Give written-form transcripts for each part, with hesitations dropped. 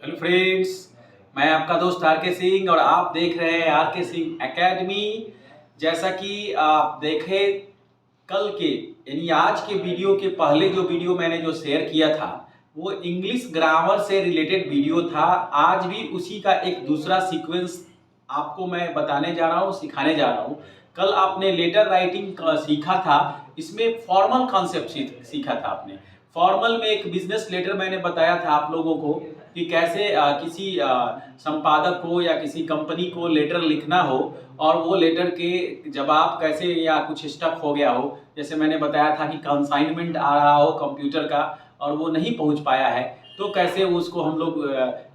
Hello friends, मैं आपका दोस्त आर के सिंह और आप देख रहे हैं आर के सिंह एकेडमी। जैसा कि आप देखे कल के यानी आज के वीडियो के पहले जो वीडियो मैंने जो शेयर किया था वो इंग्लिश ग्रामर से रिलेटेड वीडियो था। आज भी उसी का एक दूसरा सीक्वेंस आपको मैं बताने जा रहा हूँ, सिखाने जा रहा हूँ। कल आपने लेटर राइटिंग सीखा था, इसमें फॉर्मल कॉन्सेप्ट सीखा था आपने। फॉर्मल में एक बिजनेस लेटर मैंने बताया था आप लोगों को कि कैसे किसी संपादक को या किसी कंपनी को लेटर लिखना हो और वो लेटर के जवाब कैसे, या कुछ स्टक हो गया हो, जैसे मैंने बताया था कि कंसाइनमेंट आ रहा हो कंप्यूटर का और वो नहीं पहुंच पाया है, तो कैसे उसको हम लोग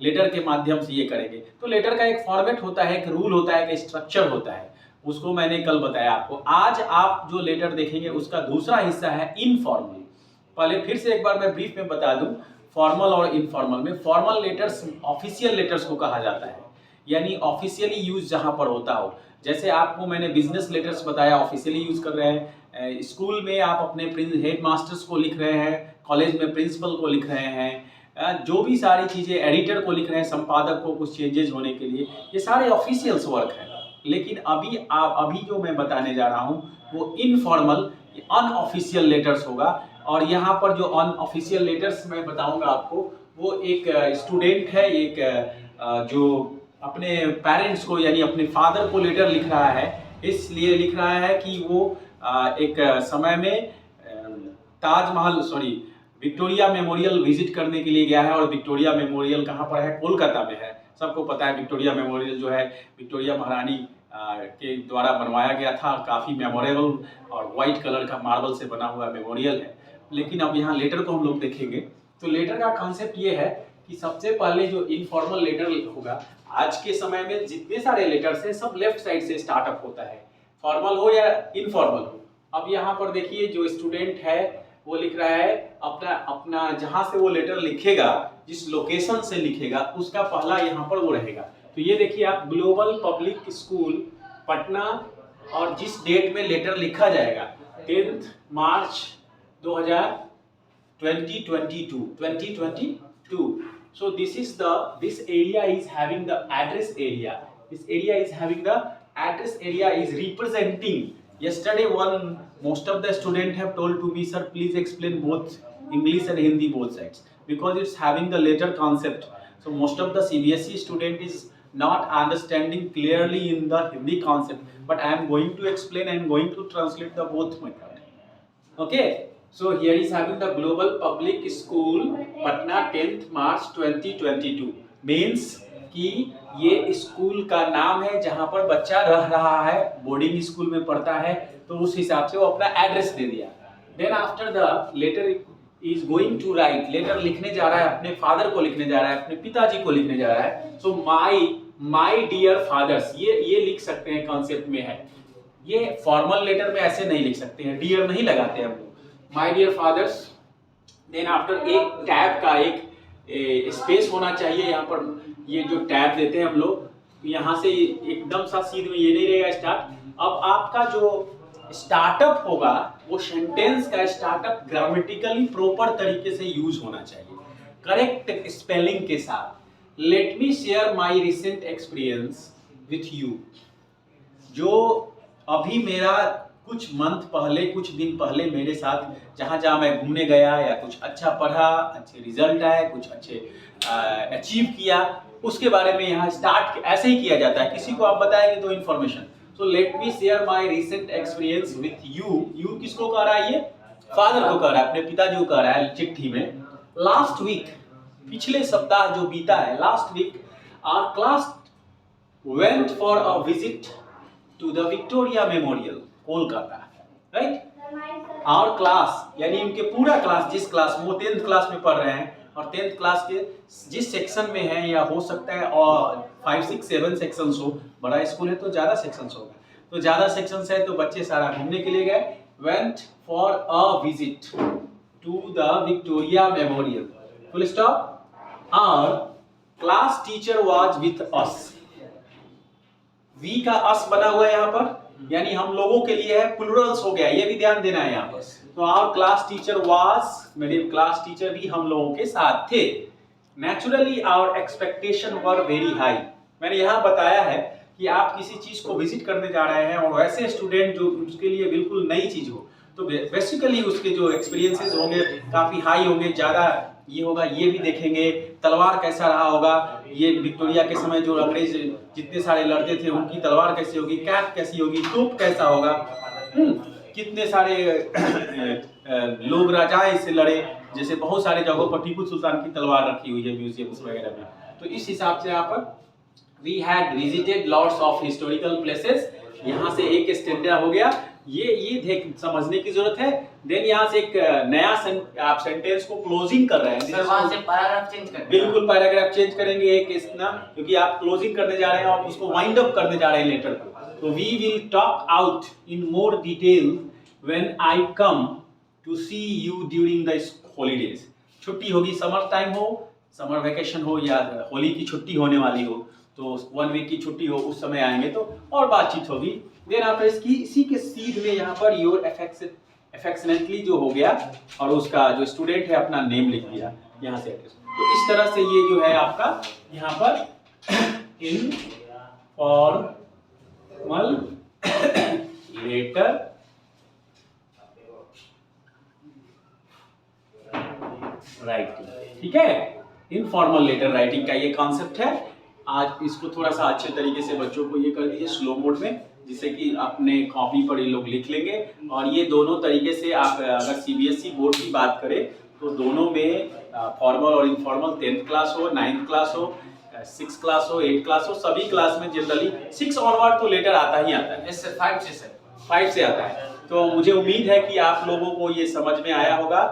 लेटर के माध्यम से ये करेंगे। तो लेटर का एक फॉर्मेट होता है, एक रूल होता है, एक स्ट्रक्चर होता है, उसको मैंने कल बताया आपको। आज आप जो लेटर देखेंगे उसका दूसरा हिस्सा है इनफॉर्मल। पहले फिर से एक बार मैं ब्रीफ में बता दूं, फॉर्मल और इनफॉर्मल में फॉर्मल लेटर्स ऑफिशियल लेटर्स को कहा जाता है, यानी ऑफिशियली यूज जहां पर होता हो। जैसे आपको मैंने बिजनेस लेटर्स बताया, ऑफिशियली यूज कर रहे हैं। स्कूल में आप अपने हेड मास्टर्स को लिख रहे हैं, कॉलेज में प्रिंसिपल को लिख रहे हैं, जो भी सारी चीजें, एडिटर को लिख रहे हैं, संपादक को कुछ चेंजेस होने के लिए, ये सारे ऑफिशियल्स वर्क है। लेकिन अभी जो मैं बताने जा रहा हूँ वो इनफॉर्मल अनऑफिशियल लेटर्स होगा। और यहाँ पर जो अनऑफिशियल लेटर्स मैं बताऊंगा आपको, वो एक स्टूडेंट है, एक जो अपने पेरेंट्स को यानी अपने फादर को लेटर लिख रहा है। इसलिए लिख रहा है कि वो एक समय में विक्टोरिया मेमोरियल विजिट करने के लिए गया है। और विक्टोरिया मेमोरियल कहाँ पर है? कोलकाता में है। सबको पता है विक्टोरिया मेमोरियल जो है विक्टोरिया महारानी के द्वारा बनवाया गया था। काफ़ी मेमोरेबल और वाइट कलर का मार्बल से बना हुआ मेमोरियल है। लेकिन अब यहाँ लेटर को हम लोग देखेंगे तो लेटर का कॉन्सेप्ट ये है कि सबसे पहले जो इनफॉर्मल लेटर होगा, आज के समय में जितने सारे लेटर्स हैं सब लेफ्ट साइड से स्टार्टअप होता है, फॉर्मल हो या इनफॉर्मल हो। अब यहाँ पर देखिए जो स्टूडेंट है वो लिख रहा है अपना जहां से वो लेटर लिखेगा, जिस लोकेशन से लिखेगा उसका पहला यहाँ पर वो रहेगा। तो ये देखिए आप, ग्लोबल पब्लिक स्कूल पटना, और जिस डेट में लेटर लिखा जाएगा 10 मार्च 2022। So this area is having the address area. This area is having the address area is representing. Yesterday most of the students have told to me, sir, please explain both English and Hindi both sides, because it's having the letter concept. So most of the CBSE student is not understanding clearly in the Hindi concept, but I am going to explain and going to translate the both method. Okay, so here is having the Global Public School Patna 10th March 2022 means कि ये school का नाम है जहां पर बच्चा रह रहा है, बोर्डिंग स्कूल में पढ़ता है, तो उस हिसाब से वो अपना एड्रेस दे दिया। Then after the letter is going to write, letter लिखने जा रहा है, अपने फादर को लिखने जा रहा है, अपने पिताजी को लिखने जा रहा है। सो माई डियर फादर्स, ये लिख सकते हैं, कॉन्सेप्ट में है। ये फॉर्मल लेटर में ऐसे नहीं लिख सकते हैं, डियर नहीं लगाते हम लोग, my dear fathers. Then after एक टैब का एक स्पेस होना चाहिए यहाँ पर। ये जो टैब देते हैं हम लोग, यहाँ से एकदम सा सीध में ये नहीं रहेगा स्टार्ट। अब आपका जो स्टार्टअप होगा वो सेंटेंस का स्टार्टअप ग्रामेटिकली प्रॉपर तरीके से यूज होना चाहिए, करेक्ट स्पेलिंग के साथ। Let me share my recent experience with you. जो अभी मेरा कुछ दिन पहले मेरे साथ जहाँ मैं घूमने गया, या कुछ अच्छा पढ़ा, अच्छे रिजल्ट आए, कुछ अच्छे अचीव किया, उसके बारे में यहाँ स्टार्ट ऐसे ही किया जाता है। किसी को आप बताएंगे तो information. So let me share my recent experience with you. You किसको कह रहा है? ये फादर को कह रहा है, अपने पिताजी को कह रहा है चिट्ठी में। लास्ट वीक, पिछले सप्ताह जो बीता है, last week our class went for a visit to the Victoria Memorial, Kolkata, right. Our class यानी उनके पूरा क्लास, जिस क्लास में वो 10th क्लास में पढ़ रहे हैं, और 10th क्लास के जिस सेक्शन में है, या हो सकता है और 5, 6, 7 सेक्शंस हो, बड़ा स्कूल है तो ज़्यादा सेक्शंस होगा, तो ज़्यादा सेक्शंस है तो बच्चे सारा घूमने के लिए गए। Went for a visit to the Victoria memorial, full stop. और class teacher was with us. We का अस बना हुआ है यहाँ पर, यानी हम लोगों के लिए है, प्लूरल्स हो गया, ये भी ध्यान देना है यहाँ पर। तो आवर क्लास टीचर वाज, मेरे क्लास टीचर भी हम लोगों के साथ थे। Naturally our expectation were very high. मैंने यहाँ बताया है कि आप किसी चीज को विजिट करने जा रहे हैं और वैसे स्टूडेंट जो उसके लिए बिल्कुल नई चीज हो, तो बेसिकली उसके जो एक्सपीरियंसेस होंगे काफी हाई होंगे, ज्यादा ये होगा, ये भी देखेंगे तलवार कैसा रहा होगा, ये विक्टोरिया के समय जो अंग्रेज जितने सारे लड़ते थे उनकी तलवार कैसी होगी, कैप कैसी होगी, तोप कैसा होगा, कितने सारे लोग राजाएं से लड़े, जैसे बहुत सारे जगहों पर टीपू सुल्तान की तलवार रखी हुई है म्यूजियम्स वगैरह में। तो इस हिसाब से यहाँ पर we had visited lots of historical places. यहाँ से एक स्टैंडर्ड हो गया, ये देख समझने की जरूरत है। देन यहाँ से एक नया आप सेंटेंस को क्लोजिंग कर रहे हैं सर, वहाँ से पैराग्राफ चेंज करेंगे। बिल्कुल पैराग्राफ चेंज करेंगे एक ना, क्योंकि आप क्लोजिंग करने जा रहे हैं और उसको वाइंड अप करने जा रहे हैं लेटर को। तो we will talk out in more detail when I come to see you during the holidays. छुट्टी होगी, समर टाइम हो, समर वेकेशन हो या होली की छुट्टी होने वाली हो, तो 1 वीक की छुट्टी हो, उस समय आएंगे तो और बातचीत होगी। देन आफ्टर इसकी इसी के सीध में यहाँ पर योर अफेक्शनेटली जो हो गया और उसका जो स्टूडेंट है अपना नेम लिख दिया यहाँ से। तो इस तरह से ये जो है आपका यहाँ पर इनफॉर्मल लेटर राइटिंग, ठीक है, इनफॉर्मल लेटर राइटिंग का ये कॉन्सेप्ट है। आज इसको थोड़ा सा अच्छे तरीके से बच्चों को ये कर दीजिए स्लो मोड में, जिससे कि अपने कॉपी पर ये लोग लिख लेंगे। और ये दोनों तरीके से आप अगर सीबीएसई बोर्ड की बात करें तो दोनों में फॉर्मल और इनफॉर्मल 10th क्लास हो, 9th क्लास हो, 6th क्लास हो, 8th क्लास हो, सभी क्लास में जनरली 6 ऑनवर्ड तो लेटर आता ही आता है। सर 5 से आता है। तो मुझे उम्मीद है कि आप लोगों को ये समझ में आया होगा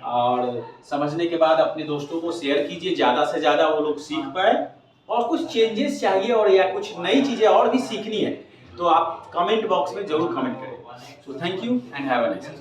और समझने के बाद अपने दोस्तों को शेयर कीजिए, ज़्यादा से ज़्यादा वो लोग सीख पाए। और कुछ चेंजेस चाहिए और या कुछ नई चीज़ें और भी सीखनी है तो आप कमेंट बॉक्स में जरूर कमेंट करें। So thank you and have a nice day.